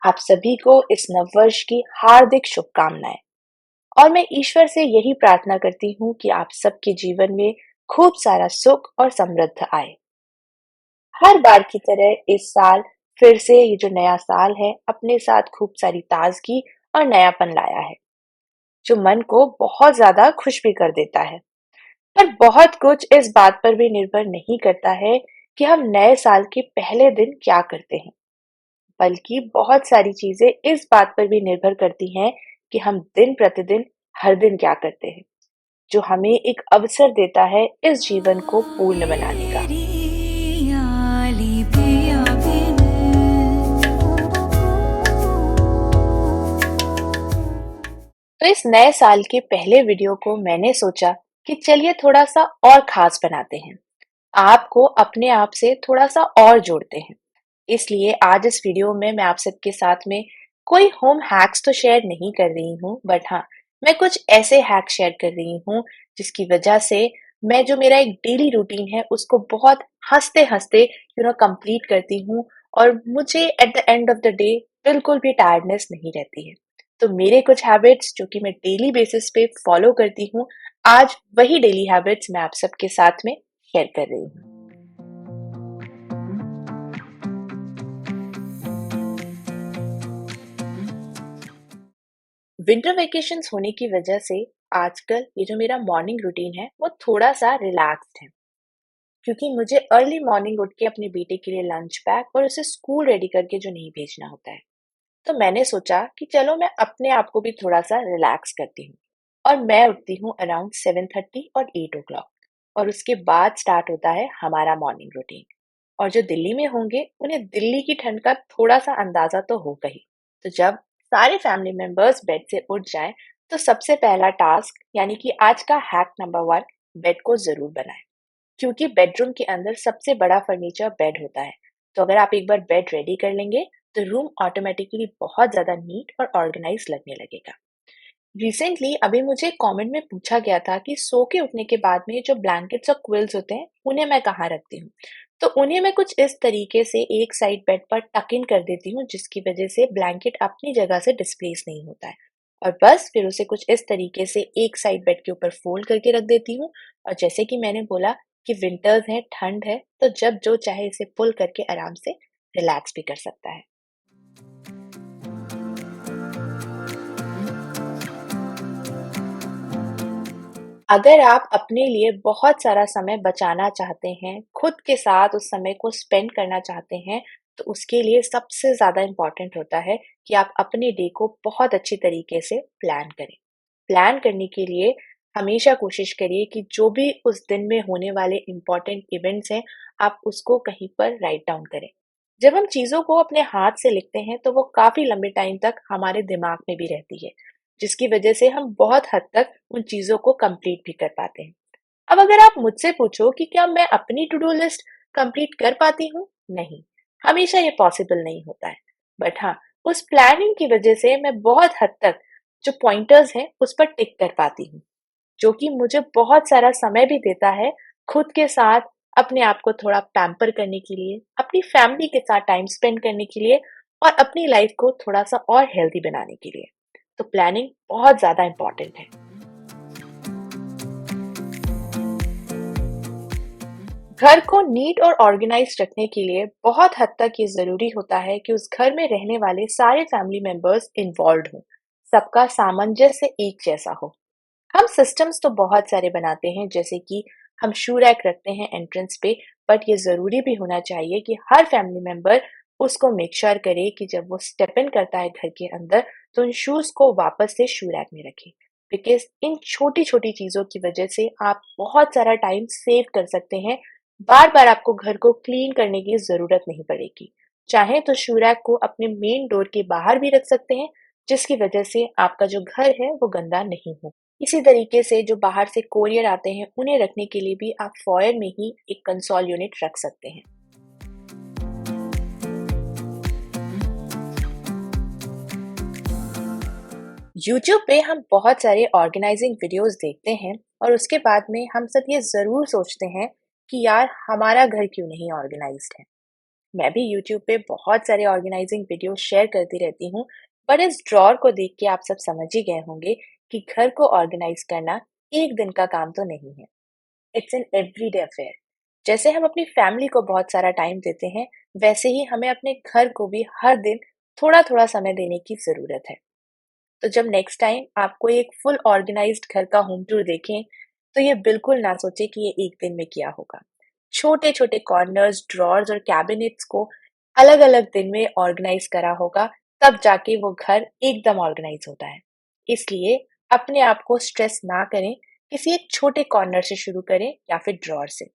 आप सभी को इस नववर्ष की हार्दिक शुभकामनाएं। और मैं ईश्वर से यही प्रार्थना करती हूँ कि आप सबके जीवन में खूब सारा सुख और समृद्ध आए। हर बार की तरह इस साल फिर से ये जो नया साल है अपने साथ खूब सारी ताजगी और नयापन लाया है, जो मन को बहुत ज्यादा खुश भी कर देता है। पर बहुत कुछ इस बात पर भी निर्भर नहीं करता है कि हम नए साल के पहले दिन क्या करते हैं, बल्कि बहुत सारी चीजें इस बात पर भी निर्भर करती हैं कि हम दिन प्रतिदिन हर दिन क्या करते हैं, जो हमें एक अवसर देता है इस जीवन को पूर्ण बनाने का। तो इस नए साल के पहले वीडियो को मैंने सोचा कि चलिए थोड़ा सा और खास बनाते हैं, आपको अपने आप से थोड़ा सा और जोड़ते हैं। इसलिए आज इस वीडियो में मैं आप सबके साथ में कोई होम हैक्स तो शेयर नहीं कर रही हूँ, बट हाँ, मैं कुछ ऐसे हैक शेयर कर रही हूँ जिसकी वजह से मैं जो मेरा एक डेली रूटीन है उसको बहुत हंसते हंसते कंप्लीट करती हूँ, और मुझे at the end of the day बिल्कुल भी टायर्डनेस नहीं रहती है। तो मेरे कुछ हैबिट्स जो कि मैं डेली बेसिस पे फॉलो करती हूँ, आज वही डेली हैबिट्स मैं आप सबके साथ में शेयर कर रही हूँ। विंटर वेकेशंस होने की वजह से आजकल ये जो मेरा मॉर्निंग रूटीन है वो थोड़ा सा रिलैक्स्ड है, क्योंकि मुझे अर्ली मॉर्निंग उठ के अपने बेटे के लिए लंच पैक और उसे स्कूल रेडी करके जो नहीं भेजना होता है। तो मैंने सोचा कि चलो मैं अपने आप को भी थोड़ा सा रिलैक्स करती हूँ, और मैं उठती हूँ अराउंड 7:30 और 8 o'clock, और उसके बाद स्टार्ट होता है हमारा मॉर्निंग रूटीन। और जो दिल्ली में होंगे उन्हें दिल्ली की ठंड का थोड़ा सा अंदाजा तो होगा ही। तो जब सारे फैमिली मेंबर्स बेड से उठ जाएं, तो सबसे पहला टास्क यानी कि आज का हैक नंबर 1, बेड को जरूर बनाएं, क्योंकि बेडरूम के अंदर सबसे बड़ा फर्नीचर बेड होता है। तो अगर आप एक बार बेड रेडी कर लेंगे तो रूम ऑटोमेटिकली बहुत ज्यादा नीट और ऑर्गेनाइज लगने लगेगा। रिसेंटली अभी मुझे कमेंट में पूछा गया था कि सो के उठने के बाद में जो ब्लैंकेट्स और क्विल्स होते हैं उन्हें मैं कहाँ रखती हूँ। तो उन्हें मैं कुछ इस तरीके से एक साइड बेड पर टक इन कर देती हूँ, जिसकी वजह से ब्लैंकेट अपनी जगह से डिस्प्लेस नहीं होता है। और बस फिर उसे कुछ इस तरीके से एक साइड बेड के ऊपर फोल्ड करके रख देती हूँ। और जैसे कि मैंने बोला कि विंटर्स है, ठंड है, तो जब जो चाहे इसे पुल करके आराम से रिलैक्स भी कर सकता है। अगर आप अपने लिए बहुत सारा समय बचाना चाहते हैं, खुद के साथ उस समय को स्पेंड करना चाहते हैं, तो उसके लिए सबसे ज़्यादा इम्पोर्टेंट होता है कि आप अपने डे को बहुत अच्छी तरीके से प्लान करें। प्लान करने के लिए हमेशा कोशिश करिए कि जो भी उस दिन में होने वाले इम्पोर्टेंट इवेंट्स हैं, आप उसको कहीं पर राइट डाउन करें। जब हम चीज़ों को अपने हाथ से लिखते हैं, तो वो काफ़ी लंबे टाइम तक हमारे दिमाग में भी रहती है, जिसकी वजह से हम बहुत हद तक उन चीज़ों को कंप्लीट भी कर पाते हैं। अब अगर आप मुझसे पूछो कि क्या मैं अपनी टू डू लिस्ट कंप्लीट कर पाती हूँ? नहीं, हमेशा ये पॉसिबल नहीं होता है। बट हाँ, उस प्लानिंग की वजह से मैं बहुत हद तक जो पॉइंटर्स हैं उस पर टिक कर पाती हूँ, जो कि मुझे बहुत सारा समय भी देता है खुद के साथ अपने आप को थोड़ा पैम्पर करने के लिए, अपनी फैमिली के साथ टाइम स्पेंड करने के लिए, और अपनी लाइफ को थोड़ा सा और हेल्दी बनाने के लिए। तो प्लानिंग बहुत ज्यादा इंपॉर्टेंट है। घर को नीट और ऑर्गेनाइज रखने के लिए बहुत हद तक ये जरूरी होता है कि उस घर में रहने वाले सारे फैमिली मेंबर्स इन्वॉल्व हों, सबका सामंजस्य एक जैसा हो। हम सिस्टम्स तो बहुत सारे बनाते हैं, जैसे कि हम शू रैक रखते हैं एंट्रेंस पे, बट ये जरूरी भी होना चाहिए कि हर फैमिली मेंबर उसको मेक श्योर करे कि जब वो स्टेप इन करता है घर के अंदर, तो उन शूज को वापस से शू रैक में रखे। बिकॉज इन छोटी छोटी चीजों की वजह से आप बहुत सारा टाइम सेव कर सकते हैं। बार बार आपको घर को क्लीन करने की जरूरत नहीं पड़ेगी। चाहे तो शू रैक को अपने मेन डोर के बाहर भी रख सकते हैं, जिसकी वजह से आपका जो घर है वो गंदा नहीं हो। इसी तरीके से जो बाहर से कोरियर आते हैं उन्हें रखने के लिए भी आप फॉयर में ही एक कंसोल यूनिट रख सकते हैं। यूट्यूब पे हम बहुत सारे ऑर्गेनाइजिंग वीडियोस देखते हैं, और उसके बाद में हम सब ये जरूर सोचते हैं कि यार हमारा घर क्यों नहीं ऑर्गेनाइज्ड है। मैं भी यूट्यूब पे बहुत सारे ऑर्गेनाइजिंग वीडियो शेयर करती रहती हूँ, पर इस ड्रॉर को देख के आप सब समझ ही गए होंगे कि घर को ऑर्गेनाइज करना एक दिन का काम तो नहीं है। It's an everyday affair. जैसे हम अपनी फैमिली को बहुत सारा टाइम देते हैं, वैसे ही हमें अपने घर को भी हर दिन थोड़ा-थोड़ा समय देने की ज़रूरत है। तो जब नेक्स्ट टाइम आप कोई एक फुल ऑर्गेनाइज्ड घर का होम टूर देखें, तो ये बिल्कुल ना सोचें कि ये एक दिन में किया होगा। छोटे-छोटे कॉर्नर्स, ड्रॉर्स और कैबिनेट्स को अलग-अलग दिन में ऑर्गेनाइज करा होगा, तब जाके वो घर एकदम ऑर्गेनाइज होता है। इसलिए अपने आप को स्ट्रेस ना करें, किसी एक छोटे कॉर्नर से शुरू करें या फिर ड्रॉर से।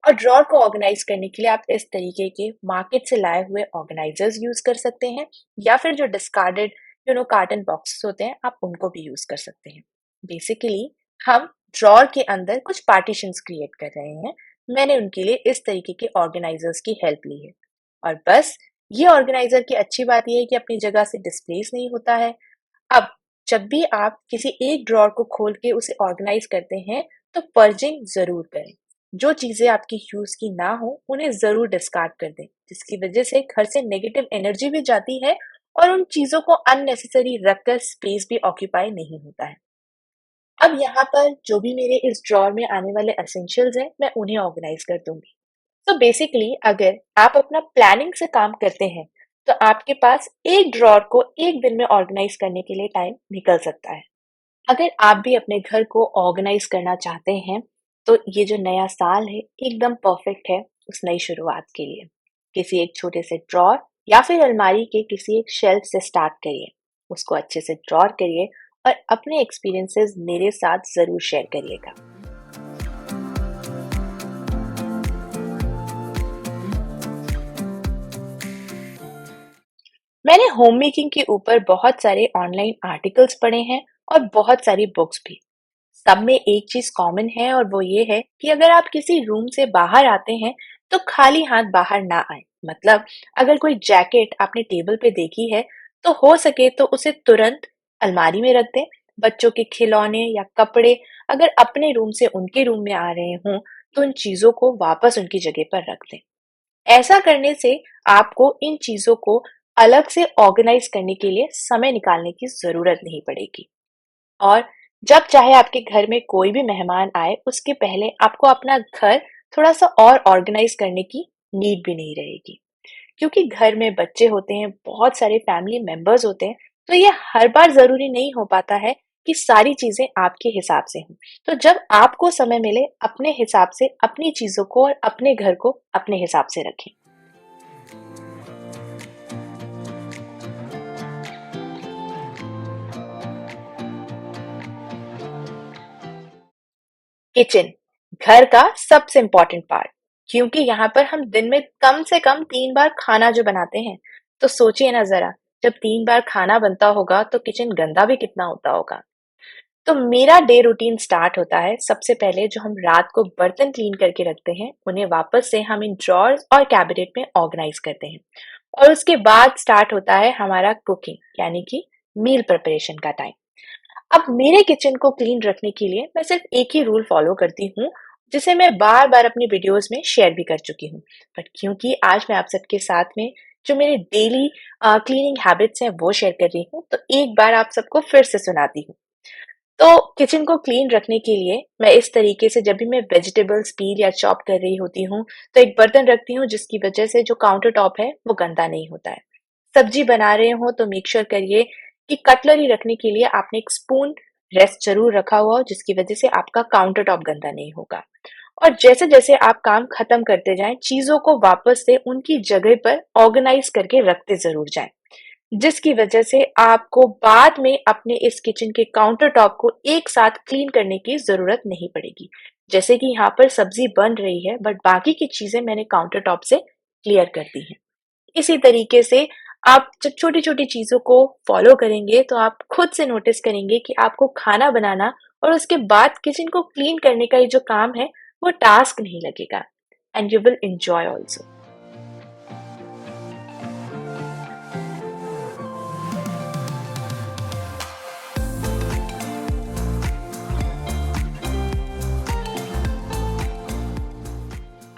और ड्रॉर को ऑर्गेनाइज करने के लिए आप इस तरीके के मार्केट से लाए हुए ऑर्गेनाइजर्स यूज कर सकते हैं, या फिर जो डिस्कार्डेड कार्टन बॉक्सेस होते हैं, आप उनको भी यूज कर सकते हैं। बेसिकली हम ड्रॉर के अंदर कुछ पार्टीशंस क्रिएट कर रहे हैं। मैंने उनके लिए इस तरीके के ऑर्गेनाइजर्स की हेल्प ली है। और बस ये ऑर्गेनाइजर की अच्छी बात यह है कि अपनी जगह से डिस्प्लेस नहीं होता है। अब जब भी आप किसी एक ड्रॉर को खोल के उसे ऑर्गेनाइज करते हैं, तो पर्जिंग जरूर करें। जो चीजें आपकी यूज की ना हो उन्हें जरूर डिस्कार्ड कर दें, जिसकी वजह से घर से नेगेटिव एनर्जी भी जाती है और उन चीजों को अननेसेसरी रखकर स्पेस भी ऑक्यूपाई नहीं होता है। अब यहाँ पर जो भी मेरे इस ड्रॉर में आने वाले एसेंशियल्स हैं, मैं उन्हें ऑर्गेनाइज कर दूंगी। तो बेसिकली अगर आप अपना प्लानिंग से काम करते हैं, तो आपके पास एक ड्रॉर को एक दिन में ऑर्गेनाइज करने के लिए टाइम निकल सकता है। अगर आप भी अपने घर को ऑर्गेनाइज करना चाहते हैं, तो ये जो नया साल है एकदम परफेक्ट है उस नई शुरुआत के लिए। किसी एक छोटे से ड्रॉर या फिर अलमारी के किसी एक शेल्फ से स्टार्ट करिए, उसको अच्छे से ड्रॉर करिए और अपने एक्सपीरियंसेस मेरे साथ जरूर शेयर करिएगा। मैंने होम मेकिंग के ऊपर बहुत सारे ऑनलाइन आर्टिकल्स पढ़े हैं और बहुत सारी बुक्स भी। सब में एक चीज कॉमन है और वो ये है कि अगर आप किसी रूम से बाहर आते हैं, तो खाली हाथ बाहर ना आए। मतलब अगर कोई जैकेट आपने टेबल पे देखी है, तो हो सके तो उसे तुरंत अलमारी में रख दें। बच्चों के खिलौने या कपड़े अगर अपने रूम से उनके रूम में आ रहे हों, तो उन चीजों को वापस उनकी जगह पर रख दें। ऐसा करने से आपको इन चीजों को अलग से ऑर्गेनाइज करने के लिए समय निकालने की जरूरत नहीं पड़ेगी। और जब चाहे आपके घर में कोई भी मेहमान आए, उसके पहले आपको अपना घर थोड़ा सा और ऑर्गेनाइज करने की नीड भी नहीं रहेगी। क्योंकि घर में बच्चे होते हैं, बहुत सारे फैमिली मेंबर्स होते हैं, तो ये हर बार जरूरी नहीं हो पाता है कि सारी चीजें आपके हिसाब से हों। तो जब आपको समय मिले, अपने हिसाब से अपनी चीजों को और अपने घर को अपने हिसाब से रखें। किचन घर का सबसे इम्पोर्टेंट पार्ट, क्योंकि यहाँ पर हम दिन में कम से कम 3 बार खाना जो बनाते हैं। तो सोचिए ना जरा, जब 3 बार खाना बनता होगा तो किचन गंदा भी कितना होता होगा। तो मेरा डे रूटीन स्टार्ट होता है, सबसे पहले जो हम रात को बर्तन क्लीन करके रखते हैं उन्हें वापस से हम इन ड्रॉर्स और कैबिनेट में ऑर्गेनाइज करते हैं। और उसके बाद स्टार्ट होता है हमारा कुकिंग, यानी कि मील प्रिपरेशन का टाइम। अब मेरे किचन को क्लीन रखने के लिए मैं सिर्फ एक ही रूल फॉलो करती हूँ, जिसे मैं बार बार अपनी वीडियोस में शेयर भी कर चुकी हूँ। बट क्योंकि आज मैं आप सबके साथ में जो मेरे डेली क्लीनिंग हैबिट्स हैं वो शेयर कर रही हूँ, तो एक बार आप सबको फिर से सुनाती हूँ। तो किचन को क्लीन रखने के लिए मैं इस तरीके से, जब भी मैं वेजिटेबल्स पील या चॉप कर रही होती हूँ, तो एक बर्तन रखती हूँ जिसकी वजह से जो काउंटर टॉप है वो गंदा नहीं होता है। सब्जी बना रहे हो तो मेक श्योर करिए कि कटलरी रखने के लिए आपने एक स्पून रेस्ट जरूर रखा हुआ हो, जिसकी वजह से आपका काउंटर टॉप गंदा नहीं होगा। और जैसे जैसे आप काम खत्म करते जाएं, चीजों को वापस से उनकी जगह पर ऑर्गेनाइज करके रखते जरूर जाएं, जिसकी वजह से आपको बाद में अपने इस किचन के काउंटर टॉप को एक साथ क्लीन करने की जरूरत नहीं पड़ेगी। जैसे कि यहाँ पर सब्जी बन रही है, बट बाकी की चीजें मैंने काउंटर टॉप से क्लियर कर दी हैं। इसी तरीके से आप जब छोटी-छोटी चीज़ों को फॉलो करेंगे, तो आप खुद से नोटिस करेंगे कि आपको खाना बनाना और उसके बाद किचन को क्लीन करने का ये जो काम है, वो टास्क नहीं लगेगा, and you will enjoy also.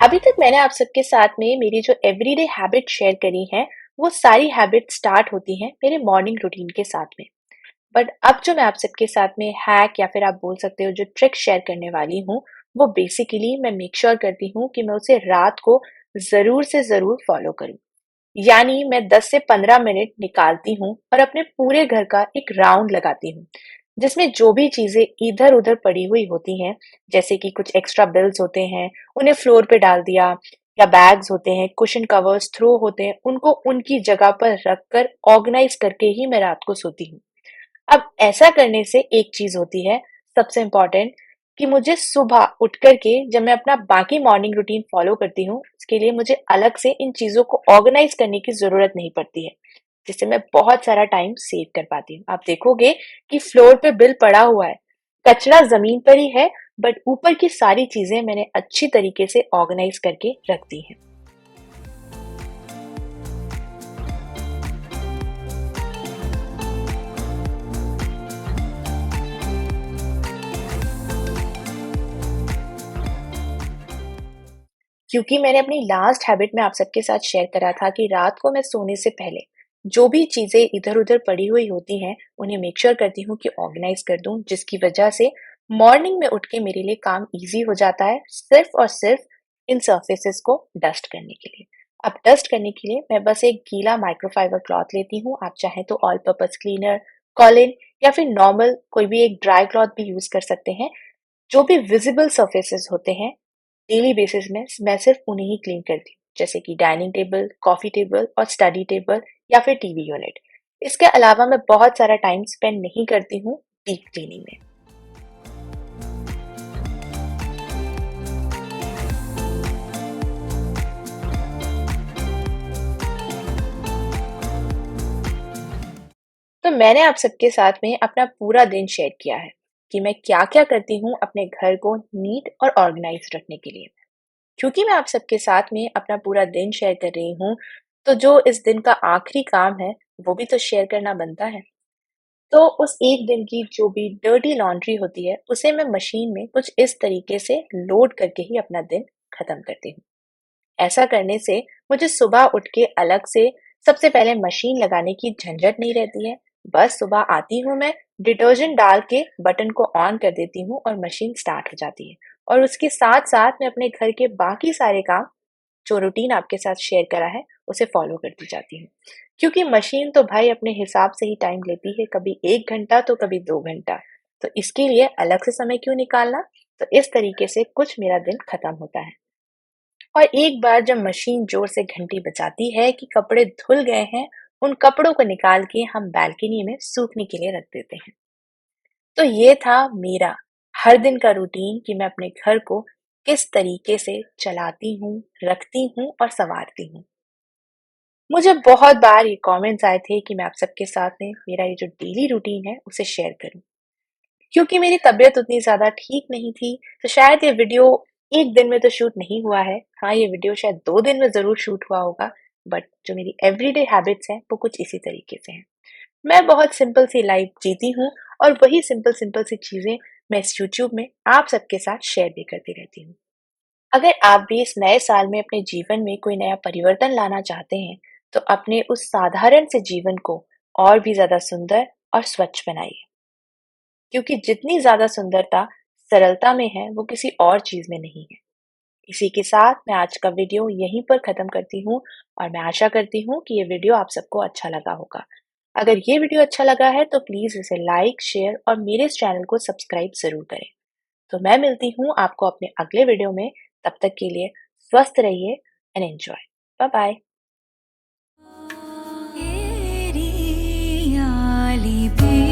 अभी तक मैंने आप सबके साथ में मेरी जो एवरीडे हैबिट शेयर करी हैं, वो सारी हैबिट स्टार्ट होती हैं मेरे मॉर्निंग रूटीन के साथ में। बट अब जो मैं आप सबके साथ में हैक या फिर आप बोल सकते हो जो ट्रिक शेयर करने वाली हूँ, वो बेसिकली मैं मेक श्योर करती हूँ कि मैं उसे रात को ज़रूर से ज़रूर फॉलो करूँ। यानी मैं 10 से 15 मिनट निकालती हूँ और अपने पूरे घर का एक राउंड लगाती हूँ, जिसमें जो भी चीज़ें इधर-उधर पड़ी हुई होती हैं, जैसे कि कुछ एक्स्ट्रा बिल्स होते हैं, उन्हें फ्लोर पे डाल दिया या बैग्स होते हैं, कुशन कवर्स थ्रो होते हैं, उनको उनकी जगह पर रख कर ऑर्गनाइज़ करके ही मैं रात को सोती हूँ। अब ऐसा करने से एक चीज़ होती है, सबसे इम्पोर्टेंट, कि मुझे सुबह उठ कर के जब मैं अपना बाकी मॉर्निंग रूटीन फॉलो करती हूँ, उसके लिए मुझे अलग से इन चीज़ों को ऑर्गेनाइज करने की ज़रूरत नहीं पड़ती है, जिससे मैं बहुत सारा टाइम सेव कर पाती हूँ। आप देखोगे कि फ्लोर पे बिल पड़ा हुआ है, कचरा ज़मीन पर ही है, बट ऊपर की सारी चीज़ें मैंने अच्छी तरीके से ऑर्गेनाइज करके रख दी हैं। क्योंकि मैंने अपनी लास्ट हैबिट में आप सबके साथ शेयर करा था कि रात को मैं सोने से पहले जो भी चीज़ें इधर-उधर पड़ी हुई होती हैं, उन्हें मेक श्योर करती हूँ कि ऑर्गेनाइज़ कर दूँ, जिसकी वजह से मॉर्निंग में उठ के मेरे लिए काम ईज़ी हो जाता है, सिर्फ़ और सिर्फ़ इन सरफेसेस को डस्ट करने के लिए। अब डस्ट करने के लिए मैं बस एक गीला माइक्रोफाइबर क्लॉथ लेती हूँ, आप चाहें तो ऑल पर्पज़ क्लीनर, कॉलिन या फिर नॉर्मल कोई भी एक ड्राई क्लॉथ भी यूज़ कर सकते हैं। जो भी विजिबल सरफेसेस होते हैं, डेली बेसिस में मैं सिर्फ उन्हें ही क्लीन करती हूँ, जैसे कि डाइनिंग टेबल, कॉफी टेबल और स्टडी टेबल या फिर टीवी यूनिट। इसके अलावा मैं बहुत सारा टाइम स्पेंड नहीं करती हूँ डीप क्लीनिंग में। तो मैंने आप सबके साथ में अपना पूरा दिन शेयर किया है कि मैं क्या-क्या करती हूँ अपने घर को नीट और ऑर्गेनाइज रखने के लिए। क्योंकि मैं आप सबके साथ में अपना पूरा दिन शेयर कर रही हूँ, तो जो इस दिन का आखिरी काम है, वो भी तो शेयर करना बनता है। तो उस एक दिन की जो भी डर्टी लॉन्ड्री होती है, उसे मैं मशीन में कुछ इस तरीके से लोड करके ही अपना दिन खत्म करती हूँ। ऐसा करने से मुझे सुबह उठ के अलग से सबसे पहले मशीन लगाने की झंझट नहीं रहती है। बस सुबह आती हूँ मैं, डिटर्जेंट डाल के बटन को ऑन कर देती हूँ और मशीन स्टार्ट हो जाती है। और उसके साथ-साथ मैं अपने घर के बाकी सारे काम जो रूटीन आपके साथ शेयर करा है, उसे फॉलो करती जाती हूँ। क्योंकि मशीन तो भाई अपने हिसाब से ही टाइम लेती है, कभी 1 घंटा तो कभी 2 घंटा। तो इसके लिए अलग से समय क्यों निकालना? तो इस तरीके से कुछ मेरा दिन खत्म होता है। और एक बार जब मशीन जोर से घंटी बजाती है कि कपड़े धुल गए हैं, उन कपड़ों को निकाल के हम बालकनी में सूखने के लिए रख देते हैं। तो ये था मेरा हर दिन का रूटीन कि मैं अपने घर को किस तरीके से चलाती हूँ, रखती हूँ और सँवारती हूँ। मुझे बहुत बार ये कमेंट्स आए थे कि मैं आप सबके साथ में मेरा ये जो डेली रूटीन है, उसे शेयर करूँ। क्योंकि मेरी तबीयत उतनी ज़्यादा ठीक नहीं थी, तो शायद ये वीडियो 1 दिन में तो शूट नहीं हुआ है। हाँ, ये वीडियो शायद 2 दिन में ज़रूर शूट हुआ होगा, बट जो मेरी एवरीडे हैबिट्स हैं, वो कुछ इसी तरीके से हैं। मैं बहुत सिंपल सी लाइफ जीती हूँ और वही सिंपल-सिंपल सी चीज़ें मैं इस यूट्यूब में आप सबके साथ शेयर भी करती रहती हूँ। अगर आप भी इस नए साल में अपने जीवन में कोई नया परिवर्तन लाना चाहते हैं, तो अपने उस साधारण से जीवन को और भी ज़्यादा सुंदर और स्वच्छ बनाइए। क्योंकि जितनी ज़्यादा सुंदरता सरलता में है, वो किसी और चीज़ में नहीं है। इसी के साथ मैं आज का वीडियो यहीं पर ख़त्म करती हूँ और मैं आशा करती हूँ कि ये वीडियो आप सबको अच्छा लगा होगा। अगर ये वीडियो अच्छा लगा है तो प्लीज़ इसे लाइक, शेयर और मेरे इस चैनल को सब्सक्राइब ज़रूर करें। तो मैं मिलती हूँ आपको अपने अगले वीडियो में, तब तक के लिए स्वस्थ रहिए एंड एन्जॉय। Bye bye. एरियाली पे